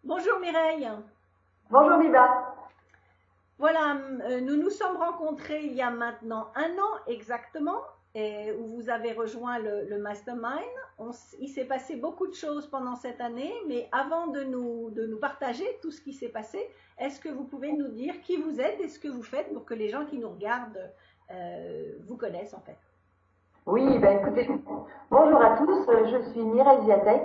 Bonjour Mireille. Bonjour Viva. Voilà, nous nous sommes rencontrés il y a maintenant un an exactement, où vous avez rejoint le Mastermind. Il s'est passé beaucoup de choses pendant cette année, mais avant de nous partager tout ce qui s'est passé, est-ce que vous pouvez nous dire qui vous êtes et ce que vous faites pour que les gens qui nous regardent vous connaissent en fait? Oui, ben écoutez, bonjour à tous, je suis Mireille Ziatek,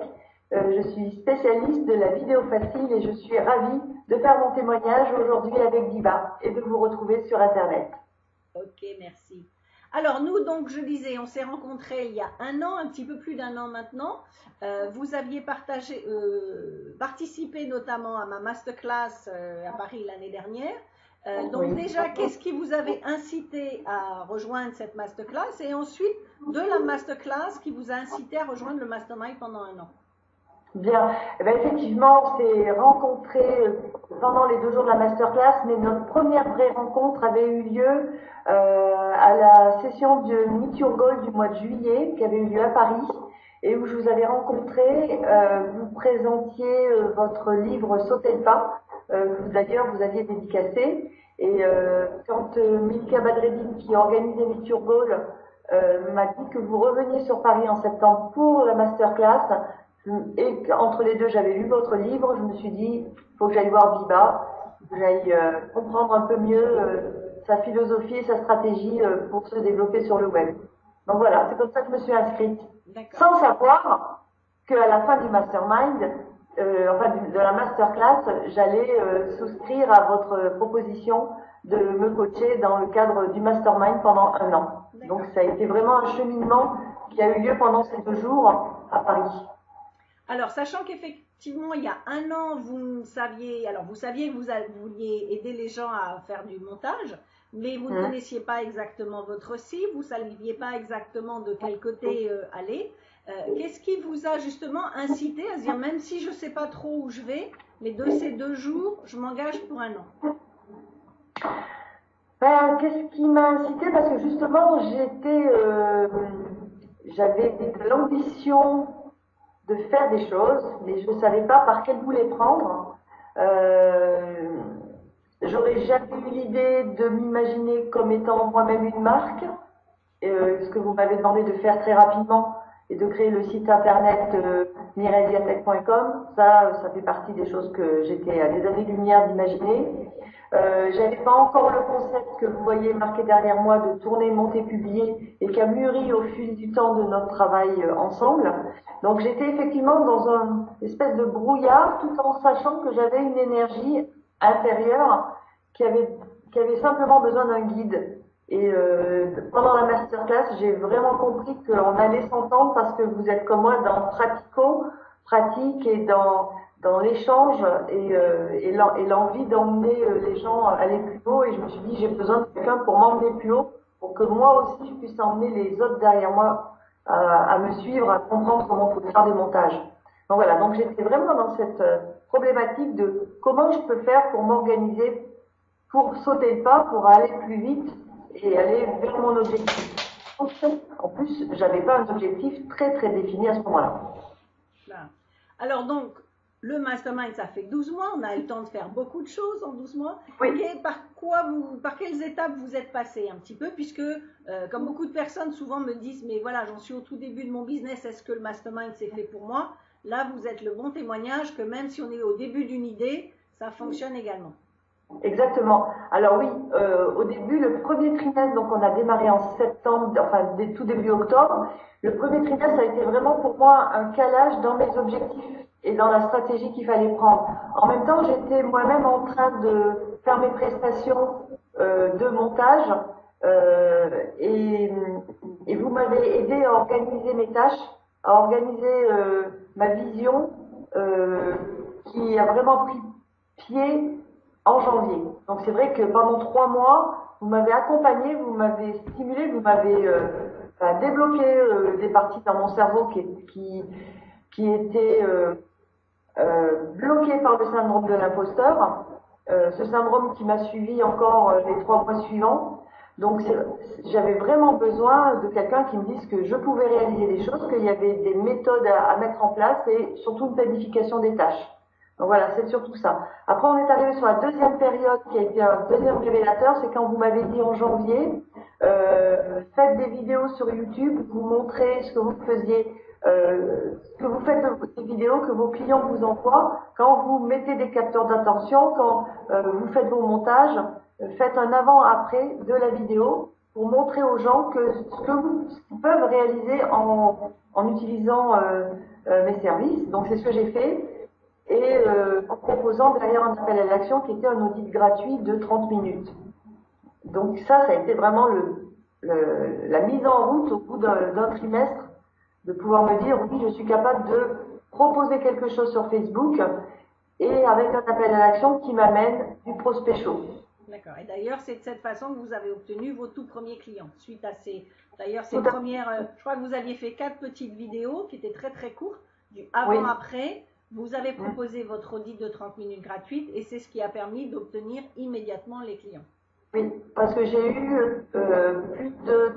je suis spécialiste de la vidéo facile et je suis ravie de faire mon témoignage aujourd'hui avec Viva et de vous retrouver sur Internet. Ok, merci. Alors nous, donc, je disais, on s'est rencontrés il y a un an, un petit peu plus d'un an maintenant. Vous aviez participé notamment à ma masterclass à Paris l'année dernière. Donc Oui. déjà, qu'est-ce qui vous avait incité à rejoindre cette masterclass et ensuite de la masterclass qui vous a incité à rejoindre le mastermind pendant un an? Bien, eh ben, effectivement, on s'est rencontrés pendant les 2 jours de la masterclass, mais notre première vraie rencontre avait eu lieu à la session de Meet Your Goal du mois de juillet, qui avait eu lieu à Paris, et où je vous avais rencontré, vous présentiez votre livre Sauter le pas, que d'ailleurs vous aviez dédicacé, et quand Milka Badreddine, qui organisait Meet Your Goal, m'a dit que vous reveniez sur Paris en septembre pour la masterclass, et entre les deux, j'avais lu votre livre, je me suis dit, il faut que j'aille voir Biba, que j'aille comprendre un peu mieux sa philosophie et sa stratégie pour se développer sur le web. Donc voilà, c'est comme ça que je me suis inscrite. D'accord. Sans savoir qu'à la fin du mastermind, enfin de la masterclass, j'allais souscrire à votre proposition de me coacher dans le cadre du mastermind pendant un an. Donc ça a été vraiment un cheminement qui a eu lieu pendant ces 2 jours à Paris. Alors, sachant qu'effectivement, il y a un an, vous saviez que vous vouliez aider les gens à faire du montage, mais vous ne connaissiez pas exactement votre cible, vous ne saviez pas exactement de quel côté aller. Qu'est-ce qui vous a justement incité à se dire, même si je ne sais pas trop où je vais, mais de ces 2 jours, je m'engage pour un an? Ben, qu'est-ce qui m'a incité? Parce que justement, j'avais de l'ambition de faire des choses, mais je ne savais pas par quel bout les prendre. Euh, J'aurais jamais eu l'idée de m'imaginer comme étant moi-même une marque, ce que vous m'avez demandé de faire très rapidement, et de créer le site internet mireziatech.com. Ça fait partie des choses que j'étais à des années-lumière d'imaginer. J'avais pas encore le concept que vous voyez marqué derrière moi de tourner, monter, publier et qui a mûri au fil du temps de notre travail ensemble. Donc j'étais effectivement dans un espèce de brouillard tout en sachant que j'avais une énergie intérieure qui avait, qui avait simplement besoin d'un guide. Et pendant la masterclass, j'ai vraiment compris qu'on allait s'entendre parce que vous êtes comme moi dans pratique et dans l'échange et l'envie d'emmener les gens à aller plus haut. Et je me suis dit, j'ai besoin de quelqu'un pour m'emmener plus haut, pour que moi aussi je puisse emmener les autres derrière moi à me suivre, à comprendre comment il faut faire des montages. Donc voilà, donc j'étais vraiment dans cette problématique de comment je peux faire pour m'organiser, pour sauter le pas, pour aller plus vite et aller vers mon objectif. En plus, j'avais pas un objectif très très défini à ce moment-là. Là. Alors donc, le mastermind, ça fait 12 mois, on a eu le temps de faire beaucoup de choses en 12 mois. Oui. Par quelles étapes vous êtes passé un petit peu, puisque comme beaucoup de personnes souvent me disent, mais voilà, j'en suis au tout début de mon business, est-ce que le mastermind c'est fait pour moi? Là, vous êtes le bon témoignage que même si on est au début d'une idée, ça fonctionne également. Exactement. Alors oui, au début, le premier trimestre, donc on a démarré en septembre, enfin tout début octobre. Le premier trimestre, ça a été vraiment pour moi un calage dans mes objectifs et dans la stratégie qu'il fallait prendre. En même temps, j'étais moi-même en train de faire mes prestations de montage et vous m'avez aidé à organiser mes tâches, à organiser ma vision qui a vraiment pris pied en janvier. Donc c'est vrai que pendant 3 mois, vous m'avez accompagné, vous m'avez stimulé, vous m'avez débloqué des parties dans mon cerveau qui étaient bloquées par le syndrome de l'imposteur. Ce syndrome qui m'a suivi encore les 3 mois suivants. Donc j'avais vraiment besoin de quelqu'un qui me dise que je pouvais réaliser des choses, qu'il y avait des méthodes à mettre en place et surtout une planification des tâches. Donc voilà, c'est surtout ça. Après, on est arrivé sur la deuxième période qui a été un deuxième révélateur, c'est quand vous m'avez dit en janvier, faites des vidéos sur YouTube, vous montrez ce que vous faisiez, que vous faites des vidéos que vos clients vous envoient, quand vous mettez des capteurs d'attention, quand vous faites vos montages, faites un avant-après de la vidéo pour montrer aux gens que ce qu'ils peuvent réaliser en utilisant mes services. Donc c'est ce que j'ai fait. Et en proposant derrière un appel à l'action qui était un audit gratuit de 30 minutes. Donc ça a été vraiment la mise en route au bout d'un trimestre, de pouvoir me dire oui, je suis capable de proposer quelque chose sur Facebook et avec un appel à l'action qui m'amène du prospect chaud. D'accord. Et d'ailleurs, c'est de cette façon que vous avez obtenu vos tout premiers clients. Suite à ces premières, je crois que vous aviez fait 4 petites vidéos qui étaient très très courtes, du avant-après. Vous avez proposé votre audit de 30 minutes gratuite et c'est ce qui a permis d'obtenir immédiatement les clients. Oui, parce que j'ai eu plus de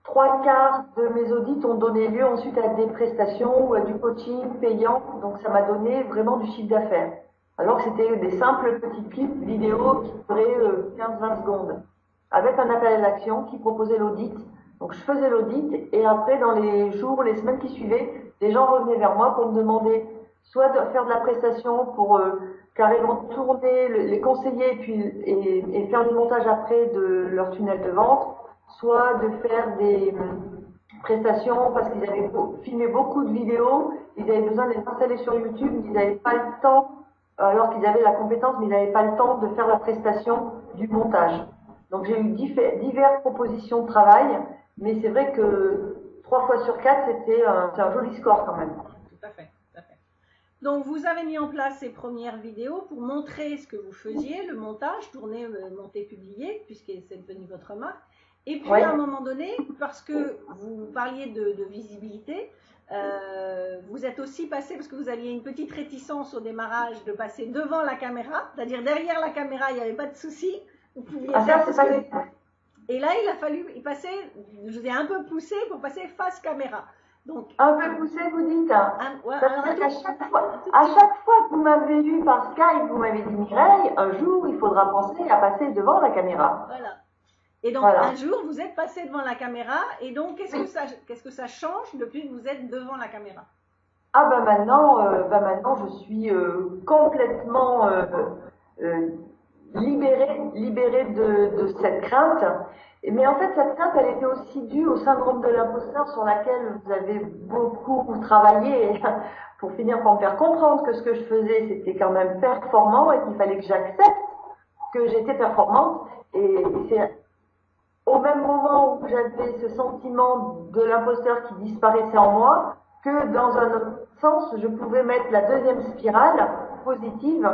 3/4 de mes audits ont donné lieu ensuite à des prestations ou à du coaching payant. Donc ça m'a donné vraiment du chiffre d'affaires. Alors que c'était des simples petits clips vidéo qui duraient 15-20 secondes. Avec un appel à l'action qui proposait l'audit. Donc je faisais l'audit et après dans les jours, les semaines qui suivaient, les gens revenaient vers moi pour me demander soit de faire de la prestation pour carrément tourner, les conseiller et faire le montage après de leur tunnel de vente, soit de faire des prestations parce qu'ils avaient filmé beaucoup de vidéos, ils avaient besoin de les installer sur YouTube, mais ils n'avaient pas le temps, alors qu'ils avaient la compétence, mais ils n'avaient pas le temps de faire la prestation du montage. Donc j'ai eu diverses propositions de travail, mais c'est vrai que 3 fois sur 4, c'est un joli score quand même. Tout à fait. Donc, vous avez mis en place ces premières vidéos pour montrer ce que vous faisiez, le montage, tourner, monter, publier, puisque c'est devenu votre marque. Et puis, à un moment donné, parce que vous parliez de visibilité, vous êtes aussi passé, parce que vous aviez une petite réticence au démarrage de passer devant la caméra, c'est-à-dire derrière la caméra, il n'y avait pas de souci. Vous pouviez faire ce que... Et là, il a fallu y passer, je vous ai un peu poussé pour passer face caméra. Donc, un peu poussé, vous dites. À chaque fois que vous m'avez vu par Skype, vous m'avez dit Mireille, un jour, il faudra penser à passer devant la caméra. Voilà. Et donc, un jour, vous êtes passé devant la caméra. Et donc, qu'est-ce que ça change depuis que vous êtes devant la caméra? Ah, maintenant, je suis complètement libérée de cette crainte. Mais en fait, cette crainte, elle était aussi due au syndrome de l'imposteur sur laquelle vous avez beaucoup travaillé pour finir par me faire comprendre que ce que je faisais, c'était quand même performant et qu'il fallait que j'accepte que j'étais performante. Et c'est au même moment où j'avais ce sentiment de l'imposteur qui disparaissait en moi que dans un autre sens, je pouvais mettre la deuxième spirale positive,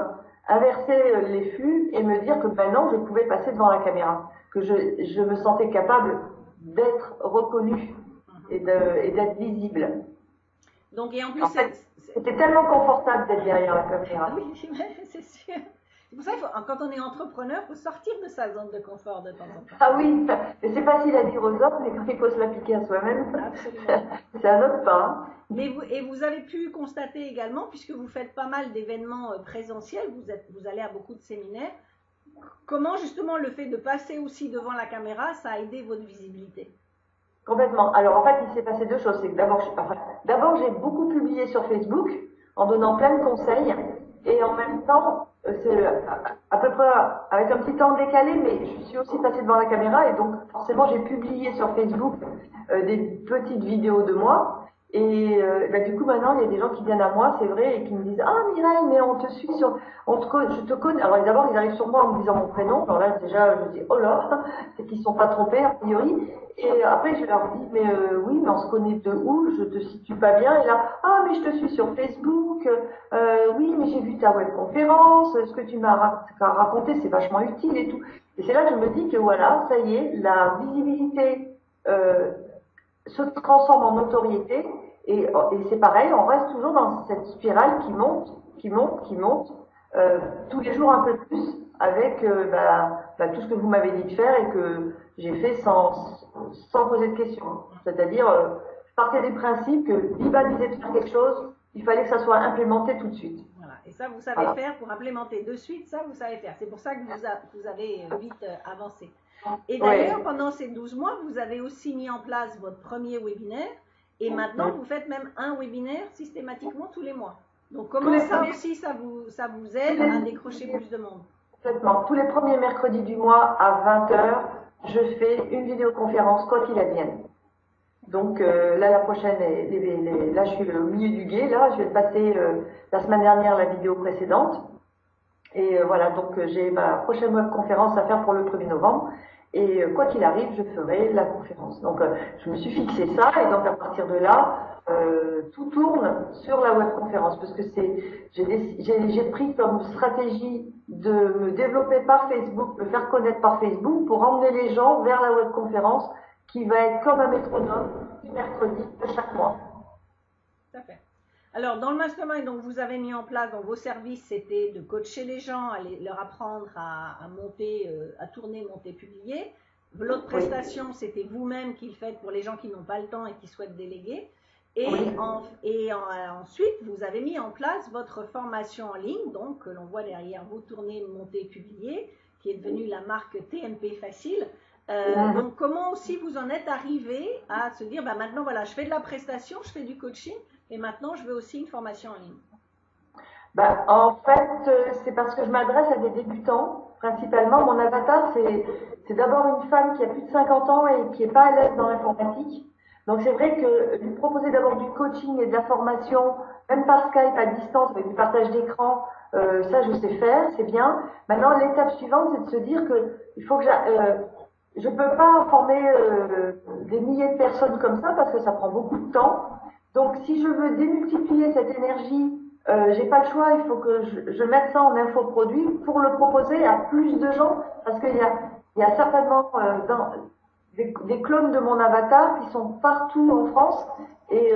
inverser les flux et me dire que non, je pouvais passer devant la caméra, que je me sentais capable d'être reconnue et d'être visible. Donc, et en plus, c'était tellement confortable d'être derrière la caméra. Oui, c'est sûr. C'est pour ça qu'il faut, quand on est entrepreneur, il faut sortir de sa zone de confort de temps en temps. Ah oui, mais c'est facile à dire aux autres, mais quand il faut se l'appliquer à soi-même, c'est un autre pas. Mais vous avez pu constater également, puisque vous faites pas mal d'événements présentiels, vous allez à beaucoup de séminaires, comment justement le fait de passer aussi devant la caméra, ça a aidé votre visibilité? Complètement. Alors en fait, il s'est passé deux choses. C'est que d'abord, j'ai beaucoup publié sur Facebook en donnant plein de conseils et en même temps, c'est à peu près avec un petit temps décalé, mais je suis aussi passée devant la caméra et donc forcément j'ai publié sur Facebook des petites vidéos de moi. Et du coup maintenant il y a des gens qui viennent à moi, c'est vrai, et qui me disent ah Mireille, mais on te suit je te connais. Alors d'abord ils arrivent sur moi en me disant mon prénom. Alors là déjà je me dis oh là, c'est qu'ils ne sont pas trompés a priori. Et après je leur dis mais oui, mais on se connaît de où, je te situe pas bien. Et là ah mais je te suis sur Facebook, oui mais j'ai vu ta webconférence, ce que tu m'as raconté c'est vachement utile et tout. Et c'est là que je me dis que voilà, ça y est, la visibilité se transforme en notoriété et c'est pareil, on reste toujours dans cette spirale qui monte, tous les jours un peu plus avec tout ce que vous m'avez dit de faire et que j'ai fait sans poser de questions. C'est-à-dire, je partais des principes que l'IBAN disait de faire quelque chose, il fallait que ça soit implémenté tout de suite. Voilà. Et Et ça, vous savez Voilà. faire pour implémenter de suite, ça, vous savez faire. C'est pour ça que vous avez vite avancé. Et d'ailleurs, Ouais. pendant ces 12 mois, vous avez aussi mis en place votre premier webinaire. Et maintenant, vous faites même un webinaire systématiquement tous les mois. Donc, comment ça aussi, ça vous aide à décrocher plus de monde? Complètement. Tous les premiers mercredis du mois à 20 heures, je fais une vidéoconférence, quoi qu'il advienne. Donc là, la prochaine, là, je suis au milieu du gué. Là, je viens de passer la semaine dernière la vidéo précédente. Et voilà, donc j'ai ma prochaine webconférence à faire pour le 1er novembre. Et quoi qu'il arrive, je ferai la conférence. Donc je me suis fixé ça. Et donc à partir de là, tout tourne sur la webconférence. Parce que j'ai pris comme stratégie de me développer par Facebook, me faire connaître par Facebook pour emmener les gens vers la webconférence qui va être comme un métronome du mercredi de chaque mois. Tout à fait. Alors, dans le mastermind, donc, vous avez mis en place, dans vos services, c'était de coacher les gens, à leur apprendre à monter, à tourner, monter, publier. L'autre prestation, c'était vous-même qui le faites pour les gens qui n'ont pas le temps et qui souhaitent déléguer. Et, ensuite, vous avez mis en place votre formation en ligne, donc, que l'on voit derrière vous, tourner, monter, publier, qui est devenue la marque TMP Facile. Donc, comment aussi vous en êtes arrivé à se dire, bah, maintenant, voilà, je fais de la prestation, je fais du coaching, et maintenant, je veux aussi une formation en ligne? Bah, en fait, c'est parce que je m'adresse à des débutants, principalement. Mon avatar, c'est d'abord une femme qui a plus de 50 ans et qui n'est pas à l'aise dans l'informatique. Donc, c'est vrai que lui proposer d'abord du coaching et de la formation, même par Skype à distance, avec du partage d'écran, ça, je sais faire, c'est bien. Maintenant, l'étape suivante, c'est de se dire que il faut que je peux pas former des milliers de personnes comme ça parce que ça prend beaucoup de temps. Donc, si je veux démultiplier cette énergie, j'ai pas le choix. Il faut que je mette ça en infoproduit pour le proposer à plus de gens, parce qu'il y a certainement des clones de mon avatar qui sont partout en France et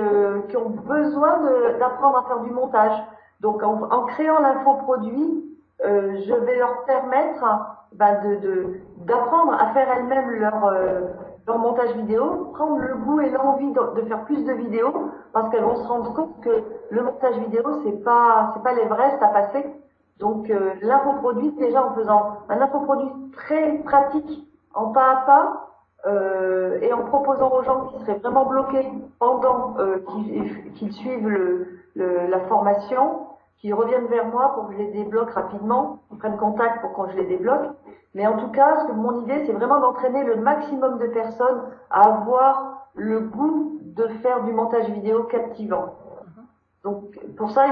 qui ont besoin d'apprendre à faire du montage. Donc, en créant l'infoproduit, je vais leur permettre d'apprendre à faire elles-mêmes leur montage vidéo, prendre le goût et l'envie de faire plus de vidéos, parce qu'elles vont se rendre compte que le montage vidéo, c'est pas l'Everest à passer. Donc l'infoproduit, déjà en faisant un infoproduit très pratique, en pas à pas, et en proposant aux gens qui seraient vraiment bloqués pendant qu'ils suivent la formation, qu'ils reviennent vers moi pour que je les débloque rapidement, qu'ils prennent contact pour que je les débloque. Mais en tout cas, mon idée, c'est vraiment d'entraîner le maximum de personnes à avoir le goût de faire du montage vidéo captivant. Donc, pour ça,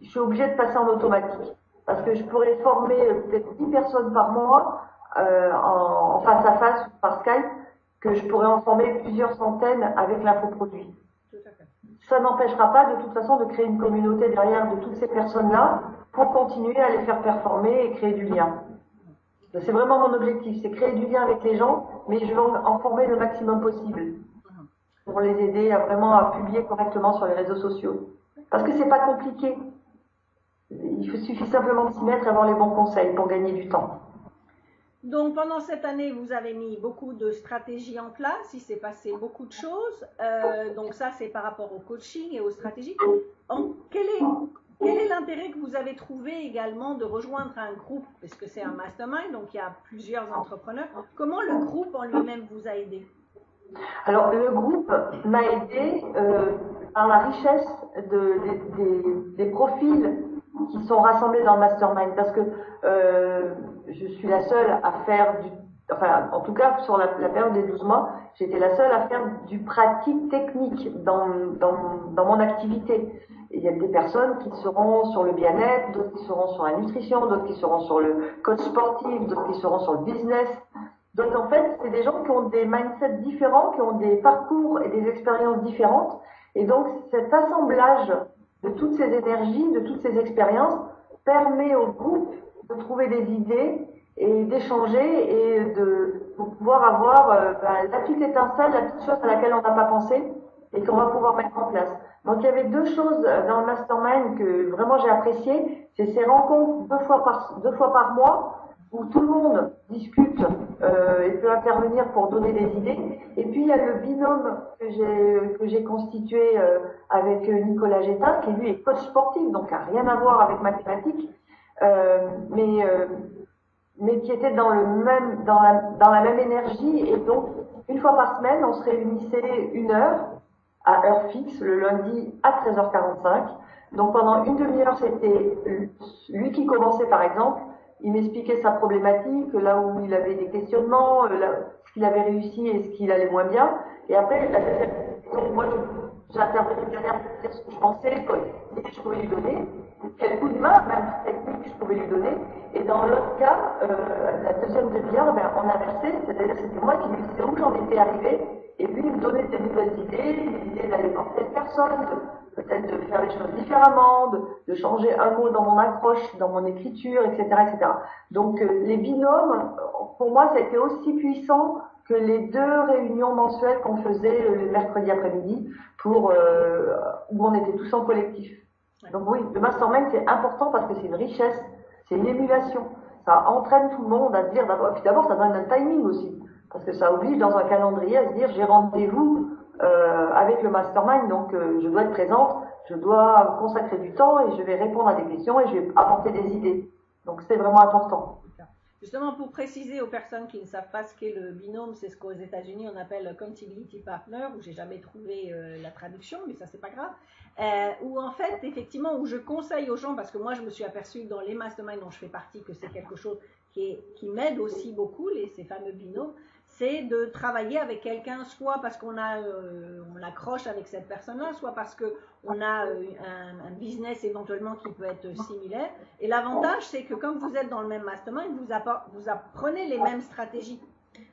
je suis obligée de passer en automatique. Parce que je pourrais former peut-être 10 personnes par mois en face à face ou par Skype, que je pourrais en former plusieurs centaines avec l'infoproduit. Ça n'empêchera pas de toute façon de créer une communauté derrière de toutes ces personnes-là pour continuer à les faire performer et créer du lien. C'est vraiment mon objectif, c'est créer du lien avec les gens, mais je veux en former le maximum possible pour les aider à vraiment publier correctement sur les réseaux sociaux. Parce que c'est pas compliqué. Il suffit simplement de s'y mettre et avoir les bons conseils pour gagner du temps. Donc, pendant cette année, vous avez mis beaucoup de stratégies en place, il s'est passé beaucoup de choses. Donc, ça, c'est par rapport au coaching et aux stratégies. Quel est l'intérêt que vous avez trouvé également de rejoindre un groupe, parce que c'est un mastermind, donc il y a plusieurs entrepreneurs. Comment le groupe en lui-même vous a aidé? Alors, le groupe m'a aidé par la richesse des profils qui sont rassemblés dans le mastermind, parce que je suis la seule à faire enfin, en tout cas, sur la période des 12 mois, j'étais la seule à faire du pratique technique dans mon activité. Il y a des personnes qui seront sur le bien-être, d'autres qui seront sur la nutrition, d'autres qui seront sur le coach sportif, d'autres qui seront sur le business. Donc en fait, c'est des gens qui ont des mindsets différents, qui ont des parcours et des expériences différentes. Et donc cet assemblage de toutes ces énergies, de toutes ces expériences, permet au groupe de trouver des idées et d'échanger et pour pouvoir avoir la petite étincelle, la petite chose à laquelle on n'a pas pensé et qu'on va pouvoir mettre en place. Donc il y avait deux choses dans le mastermind que vraiment j'ai apprécié, c'est ces rencontres deux fois par mois où tout le monde discute et peut intervenir pour donner des idées. Et puis il y a le binôme que j'ai constitué avec Nicolas Gétin, qui lui est coach sportif, donc a rien à voir avec mathématiques, mais qui était dans la même énergie. Et donc une fois par semaine, on se réunissait 1 heure à heure fixe le lundi à 13h45. Donc pendant une demi-heure, c'était lui qui commençait par exemple. Il m'expliquait sa problématique, là où il avait des questionnements, ce qu'il avait réussi et ce qu'il allait moins bien. Et après, moi, j'intervenais derrière pour dire ce que je pensais, quelles idées je pouvais lui donner, quel coup de main, même technique, je pouvais lui donner. Et dans l'autre cas, la deuxième demi-heure, on inversait, c'est-à-dire c'était moi qui lui disais où j'en étais arrivé, et lui, il me donnait des nouvelles idées, des idées d'aller voir telle personne, peut-être de faire les choses différemment, de changer un mot dans mon accroche, dans mon écriture, etc., etc. Donc les binômes, pour moi, ça a été aussi puissant que les 2 réunions mensuelles qu'on faisait le mercredi après-midi où on était tous en collectif. Donc oui, le mastermind, c'est important parce que c'est une richesse, c'est une émulation. Ça entraîne tout le monde à se dire d'abord, puis d'abord ça donne un timing aussi, parce que ça oblige dans un calendrier à se dire j'ai rendez-vous avec le mastermind, donc je dois être présente, je dois consacrer du temps et je vais répondre à des questions et je vais apporter des idées. Donc c'est vraiment important. Justement, pour préciser aux personnes qui ne savent pas ce qu'est le binôme, c'est ce qu'aux États-Unis on appelle accountability partner, où j'ai jamais trouvé la traduction, mais ça c'est pas grave. Où en fait, effectivement, où je conseille aux gens, parce que moi je me suis aperçue dans les masterminds dont je fais partie que c'est quelque chose qui m'aide aussi beaucoup, ces fameux binômes, c'est de travailler avec quelqu'un, soit parce qu'on accroche avec cette personne-là, soit parce qu'on a un business éventuellement qui peut être similaire. Et l'avantage, c'est que quand vous êtes dans le même mastermind, vous apprenez les mêmes stratégies.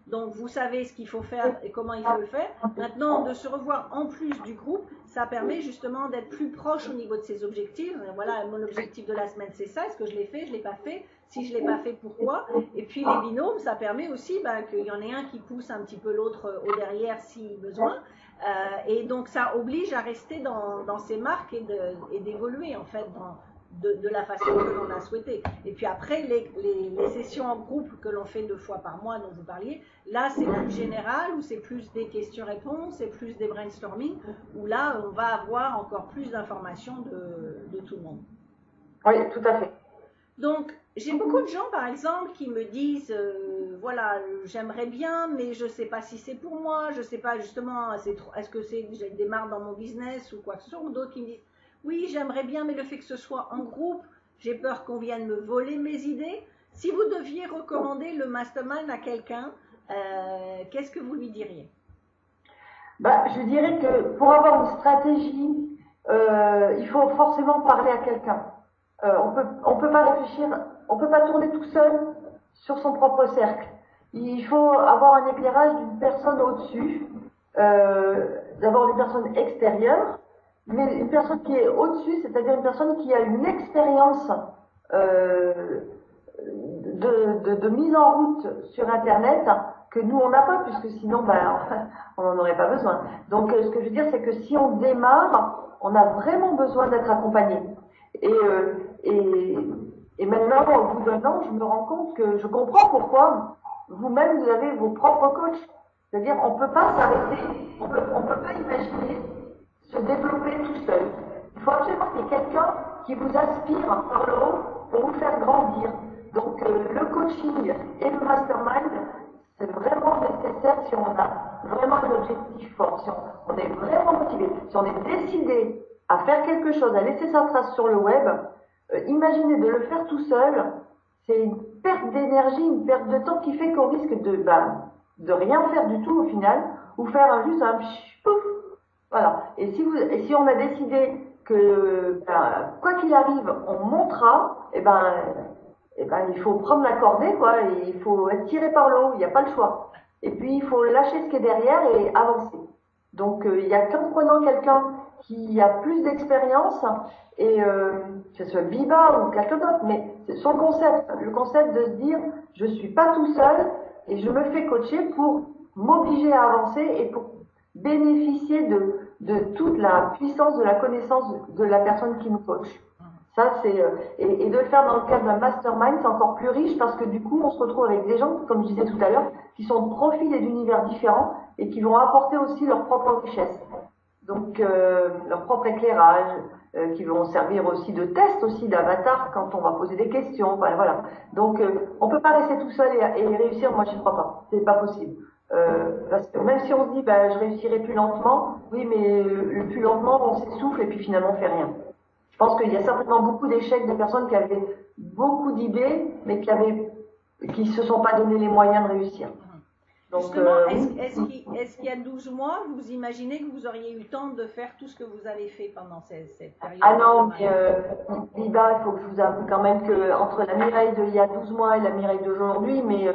Donc vous savez ce qu'il faut faire et comment il faut le faire. Maintenant, de se revoir en plus du groupe, ça permet justement d'être plus proche au niveau de ses objectifs. Voilà, mon objectif de la semaine, c'est ça. Est-ce que je l'ai fait? Je l'ai pas fait? Si je l'ai pas fait, pourquoi? Et puis les binômes, ça permet aussi qu'il y en ait un qui pousse un petit peu l'autre au derrière si besoin. Et donc ça oblige à rester dans ses marques et d'évoluer en fait de la façon que l'on a souhaité. Et puis après, les sessions en groupe que l'on fait 2 fois par mois dont vous parliez, là c'est plus général, où c'est plus des questions-réponses, c'est plus des brainstorming, où là on va avoir encore plus d'informations de tout le monde. Oui, tout à fait. Donc, j'ai beaucoup de gens, par exemple, qui me disent, voilà, j'aimerais bien, mais je ne sais pas si c'est pour moi, je ne sais pas justement, est-ce que j'ai des marques dans mon business ou quoi que ce soit, ou d'autres qui me disent, oui, j'aimerais bien, mais le fait que ce soit en groupe, j'ai peur qu'on vienne me voler mes idées. Si vous deviez recommander le mastermind à quelqu'un, qu'est-ce que vous lui diriez? Je dirais que pour avoir une stratégie, il faut forcément parler à quelqu'un. On peut pas réfléchir, on peut pas tourner tout seul sur son propre cercle. Il faut avoir un éclairage d'une personne au-dessus, d'avoir une personne extérieure, mais une personne qui est au-dessus, c'est-à-dire une personne qui a une expérience de mise en route sur Internet que nous on n'a pas, puisque sinon on n'en aurait pas besoin. Donc ce que je veux dire, c'est que si on démarre, on a vraiment besoin d'être accompagné. Et maintenant, au bout d'1 an, je me rends compte que je comprends pourquoi vous-même vous avez vos propres coachs. C'est-à-dire, on peut pas s'arrêter, on peut pas imaginer se développer tout seul. Il faut absolument qu'il y ait quelqu'un qui vous aspire par le haut pour vous faire grandir. Donc, le coaching et le mastermind, c'est vraiment nécessaire si on a vraiment un objectif fort, si on est vraiment motivé, si on est décidé à faire quelque chose, à laisser sa trace sur le web. Imaginez de le faire tout seul, c'est une perte d'énergie, une perte de temps qui fait qu'on risque de rien faire du tout au final, ou faire juste un pouf. Voilà. Et si on a décidé que quoi qu'il arrive, on montera, il faut prendre la cordée, quoi, et il faut être tiré par le haut, il n'y a pas le choix. Et puis il faut lâcher ce qui est derrière et avancer. Donc il n'y a qu'en prenant quelqu'un qui a plus d'expérience, et que ce soit Biba ou quelqu'un d'autre, mais c'est son concept, le concept de se dire je suis pas tout seul et je me fais coacher pour m'obliger à avancer et pour bénéficier de toute la puissance de la connaissance de la personne qui me coach. Ça, c'est et de le faire dans le cadre d'un mastermind, c'est encore plus riche parce que du coup, on se retrouve avec des gens, comme je disais tout à l'heure, qui sont de profils et d'univers différents et qui vont apporter aussi leur propre richesse. Donc, leur propre éclairage, qui vont servir aussi de test aussi d'avatar quand on va poser des questions. Enfin, voilà. Donc, on peut pas rester tout seul et réussir. Moi, j'y crois pas. C'est pas possible. Parce que même si on se dit, bah, je réussirai plus lentement, oui, mais le plus lentement, on s'essouffle et puis finalement, on fait rien. Je pense qu'il y a certainement beaucoup d'échecs de personnes qui avaient beaucoup d'idées, mais qui se sont pas donné les moyens de réussir. Donc, justement, est-ce qu'il y a 12 mois, vous imaginez que vous auriez eu le temps de faire tout ce que vous avez fait pendant cette période? Ah non, mais Biba, il faut que je vous avoue quand même que entre la Mireille d'il y a 12 mois et la Mireille d'aujourd'hui, mais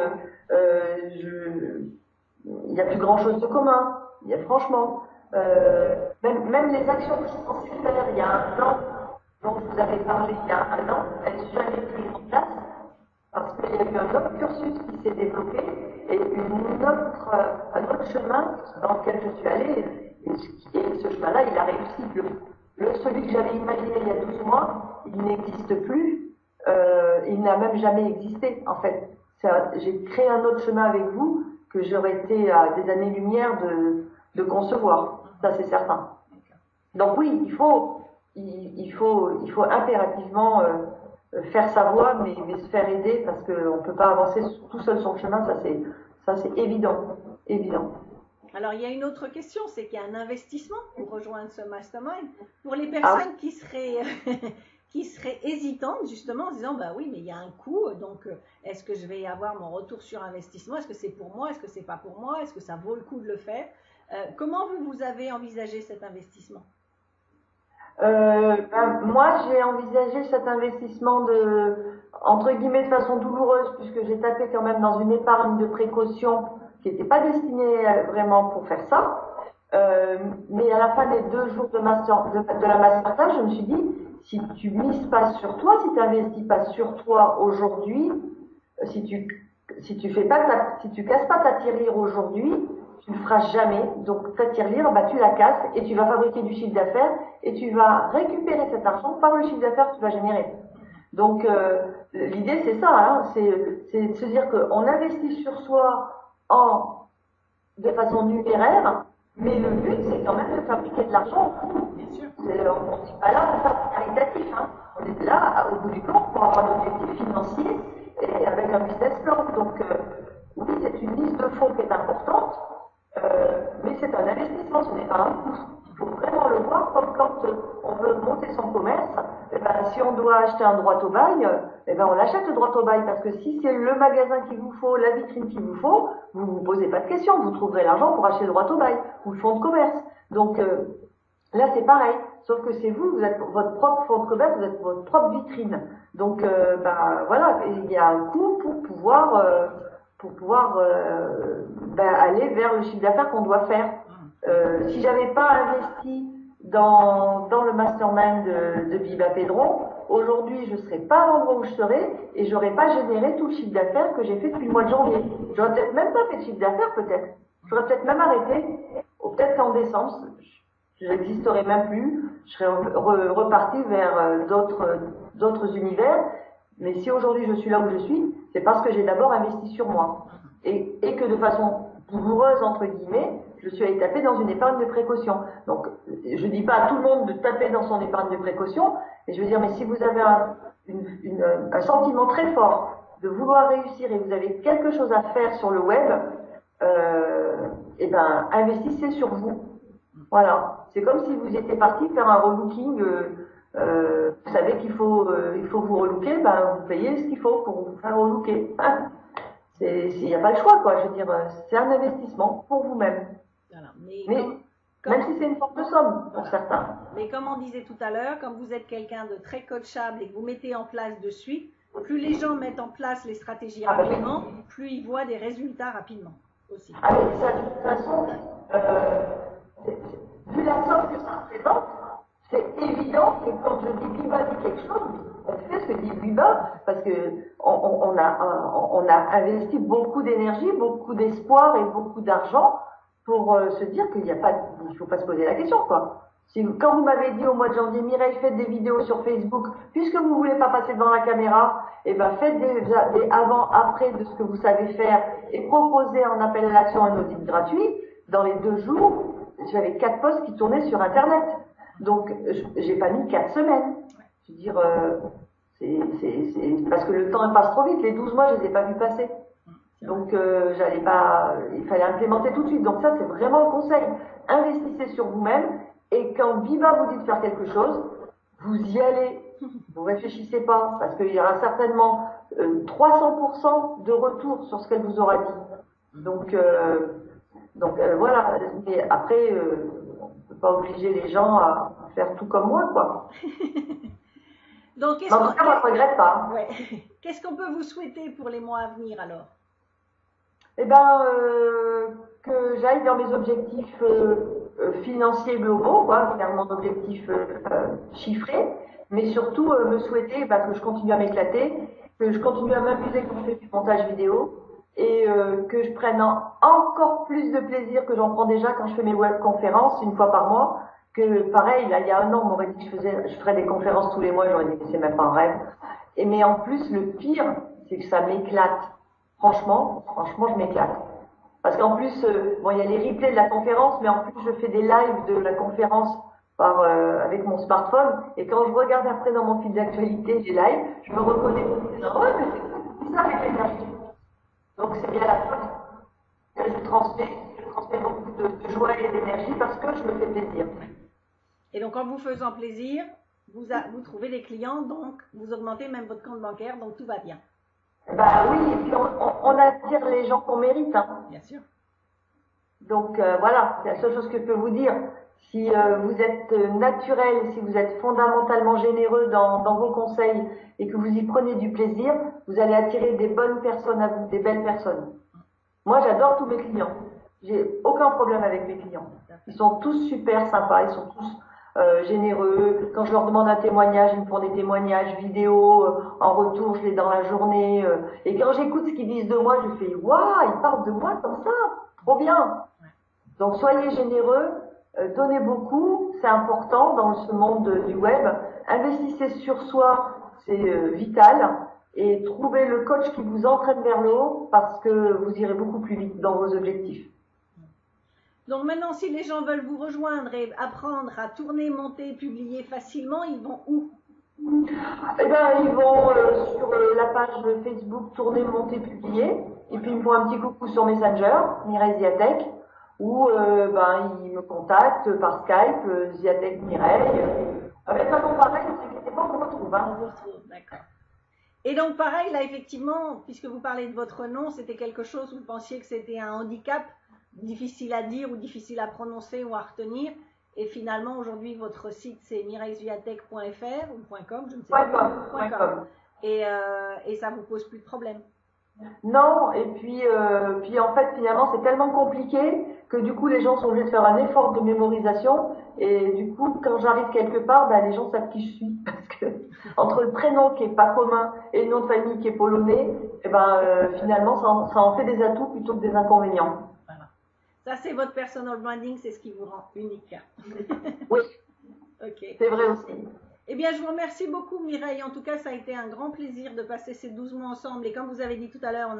il n'y a plus grand chose de commun. Il y a franchement, même les actions que je suis censée faire il y a un an, dont je vous avais parlé il y a un an, elles ne sont jamais prises en place parce qu'il y a eu un autre cursus qui s'est développé et un autre chemin dans lequel je suis allée. Et ce chemin-là, il a réussi. Celui que j'avais imaginé il y a 12 mois, il n'existe plus. Il n'a même jamais existé, en fait. J'ai créé un autre chemin avec vous que j'aurais été à des années-lumière de concevoir. Ça, c'est certain. Donc oui, il faut impérativement faire sa voie, mais se faire aider parce qu'on ne peut pas avancer tout seul sur le chemin. Ça, c'est évident. Évident. Alors, il y a une autre question, c'est qu'il y a un investissement pour rejoindre ce mastermind. Pour les personnes qui seraient hésitantes, justement, en se disant, bah oui, mais il y a un coût, donc est-ce que je vais avoir mon retour sur investissement? Est-ce que c'est pour moi? Est-ce que c'est pas pour moi? Est-ce que ça vaut le coup de le faire? Comment vous avez envisagé cet investissement? Moi, j'ai envisagé cet investissement entre guillemets, de façon douloureuse, puisque j'ai tapé quand même dans une épargne de précaution qui n'était pas destinée vraiment pour faire ça. Mais à la fin des 2 jours de la masterclass, je me suis dit, si tu mises pas sur toi, si tu n'investis pas sur toi aujourd'hui, si tu casses pas ta tirelire aujourd'hui, tu ne le feras jamais. Donc ta tirelire, bah, tu la casses et tu vas fabriquer du chiffre d'affaires et tu vas récupérer cet argent par le chiffre d'affaires que tu vas générer. Donc l'idée c'est ça, hein, c'est de se dire qu'on investit sur soi de façon numéraire, mais le but c'est quand même de fabriquer de l'argent. Bien sûr. On n'est pas là pour faire du caritatif, hein. On est là au bout du compte pour avoir un objectif financier et avec un business plan. Donc oui, c'est une liste de fonds qui est importante, mais c'est un investissement, ce n'est pas un coût. Il faut vraiment le voir comme quand on veut monter son commerce. Eh ben, si on doit acheter un droit au bail, eh ben, on l'achète le droit au bail parce que si c'est le magasin qu'il vous faut, la vitrine qu'il vous faut, vous ne vous posez pas de questions, vous trouverez l'argent pour acheter le droit au bail ou le fonds de commerce. Donc là c'est pareil, sauf que c'est vous êtes votre propre fonds de commerce, vous êtes votre propre vitrine. Donc voilà, il y a un coût pour pouvoir aller vers le chiffre d'affaires qu'on doit faire. Si j'avais pas investi dans le mastermind de Biba Pedron, aujourd'hui je serais pas à l'endroit où je serais et j'aurais pas généré tout le chiffre d'affaires que j'ai fait depuis le mois de janvier. J'aurais peut-être même pas fait de chiffre d'affaires, peut-être. J'aurais peut-être même arrêté, ou peut-être qu'en décembre, je n'existerais même plus, je serais reparti vers d'autres univers. Mais si aujourd'hui je suis là où je suis, c'est parce que j'ai d'abord investi sur moi. Et que de façon douloureuse, entre guillemets, je suis allée taper dans une épargne de précaution. Donc, je dis pas à tout le monde de taper dans son épargne de précaution, mais je veux dire, mais si vous avez un sentiment très fort de vouloir réussir et vous avez quelque chose à faire sur le web, investissez sur vous. Voilà. C'est comme si vous étiez parti faire un relooking, vous savez qu'il faut vous relooker, vous payez ce qu'il faut pour vous faire relooker. Il n'y a pas le choix, quoi. Je veux dire, c'est un investissement pour vous-même. Voilà. Même si c'est une forte somme pour certains. Mais comme on disait tout à l'heure, comme vous êtes quelqu'un de très coachable et que vous mettez en place de suite, plus les gens mettent en place les stratégies rapidement, plus ils voient des résultats rapidement aussi. Avec ça, de toute façon, vu la somme que ça représente, c'est évident que quand je dis Biba dit quelque chose, on fait ce que dit Biba, parce que on a investi beaucoup d'énergie, beaucoup d'espoir et beaucoup d'argent pour se dire qu'il faut pas se poser la question, quoi. Quand vous m'avez dit au mois de janvier, Mireille, faites des vidéos sur Facebook, puisque vous ne voulez pas passer devant la caméra, eh ben faites des avant-après de ce que vous savez faire et proposez en appel à l'action un audit gratuit. Dans les 2 jours, j'avais 4 posts qui tournaient sur Internet. Donc, j'ai pas mis 4 semaines. Je veux dire, c'est parce que le temps passe trop vite. Les 12 mois, je les ai pas vus passer. Donc, j'allais pas, il fallait implémenter tout de suite. Donc ça, c'est vraiment le conseil. Investissez sur vous-même. Et quand Biba vous dit de faire quelque chose, vous y allez. Vous réfléchissez pas, parce qu'il y aura certainement 300% de retour sur ce qu'elle vous aura dit. Donc voilà. Mais après, on peut pas obliger les gens à faire tout comme moi, quoi. Donc, en tout cas, moi, je regrette pas. Ouais. Qu'est-ce qu'on peut vous souhaiter pour les mois à venir, alors? Eh ben, que j'aille vers mes objectifs financiers globaux, quoi, vers mon objectif chiffré, mais surtout me souhaiter que je continue à m'éclater, que je continue à m'amuser quand je fais du montage vidéo, et que je prenne encore plus de plaisir que j'en prends déjà quand je fais mes webconférences 1 fois par mois. Que pareil, là il y a 1 an, on m'aurait dit que je ferais des conférences tous les mois, j'aurais dit que c'est même pas un rêve. Mais en plus, le pire, c'est que ça m'éclate. Franchement, je m'éclate. Parce qu'en plus, il y a les replays de la conférence, mais en plus, je fais des lives de la conférence avec mon smartphone. Et quand je regarde après dans mon fil d'actualité les lives, je me reconnais en disant, ouais, mais c'est ça avec l'énergie. Donc c'est bien la preuve que je transmets beaucoup de joie et d'énergie parce que je me fais plaisir. Et donc, en vous faisant plaisir, vous trouvez des clients, donc vous augmentez même votre compte bancaire, donc tout va bien. Bah oui, et puis on attire les gens qu'on mérite. Hein. Bien sûr. Donc voilà, c'est la seule chose que je peux vous dire. Si vous êtes naturel, si vous êtes fondamentalement généreux dans vos conseils et que vous y prenez du plaisir, vous allez attirer des bonnes personnes à vous, des belles personnes. Moi, j'adore tous mes clients. J'ai aucun problème avec mes clients. Ils sont tous super sympas, ils sont tous généreux. Quand je leur demande un témoignage, ils me font des témoignages vidéo. En retour, je les dans la journée. Et quand j'écoute ce qu'ils disent de moi, je fais « Waouh, ils parlent de moi comme ça, trop bien !» Donc, soyez généreux, donnez beaucoup, c'est important dans ce monde du web. Investissez sur soi, c'est vital. Et trouvez le coach qui vous entraîne vers le haut parce que vous irez beaucoup plus vite dans vos objectifs. Donc maintenant, si les gens veulent vous rejoindre et apprendre à tourner, monter, publier facilement, ils vont où? Eh ben, ils vont sur la page Facebook Tourner, monter, publier. Et puis ils me font un petit coucou sur Messenger, Mireille Ziatek, ou ils me contactent par Skype, Ziatek Mireille. Avec un nom pareil, ne vous inquiétez pas, on me retrouve. On vous retrouve, d'accord. Et donc pareil, là effectivement, puisque vous parlez de votre nom, c'était quelque chose où vous pensiez que c'était un handicap difficile à dire ou difficile à prononcer ou à retenir. Et finalement, aujourd'hui, votre site, c'est mireilleziatek.fr ou .com, je ne sais pas. .com. Et ça vous pose plus de problème? Non, et puis en fait, finalement, c'est tellement compliqué que du coup, les gens sont obligés de faire un effort de mémorisation. Et du coup, quand j'arrive quelque part, les gens savent qui je suis. Parce que entre le prénom qui est pas commun et le nom de famille qui est polonais, finalement, ça en fait des atouts plutôt que des inconvénients. Ça, c'est votre personal branding, c'est ce qui vous rend unique. Oui, okay. C'est vrai aussi. Eh bien, je vous remercie beaucoup, Mireille. En tout cas, ça a été un grand plaisir de passer ces 12 mois ensemble. Et comme vous avez dit tout à l'heure,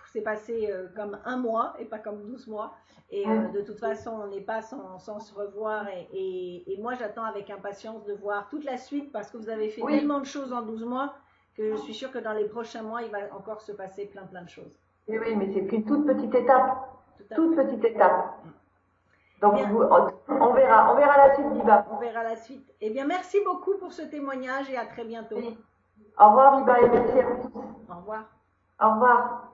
c'est passé comme 1 mois et pas comme 12 mois. Et de toute façon, on n'est pas sans se revoir. Et moi, j'attends avec impatience de voir toute la suite parce que vous avez fait tellement de choses en 12 mois que je suis sûre que dans les prochains mois, il va encore se passer plein de choses. Et oui, mais c'est qu'une toute petite étape. Toute petite étape. Donc, on verra la suite, Biba. On verra la suite. Eh bien, merci beaucoup pour ce témoignage et à très bientôt. Oui. Au revoir, Biba, et merci à vous tous. Au revoir. Au revoir.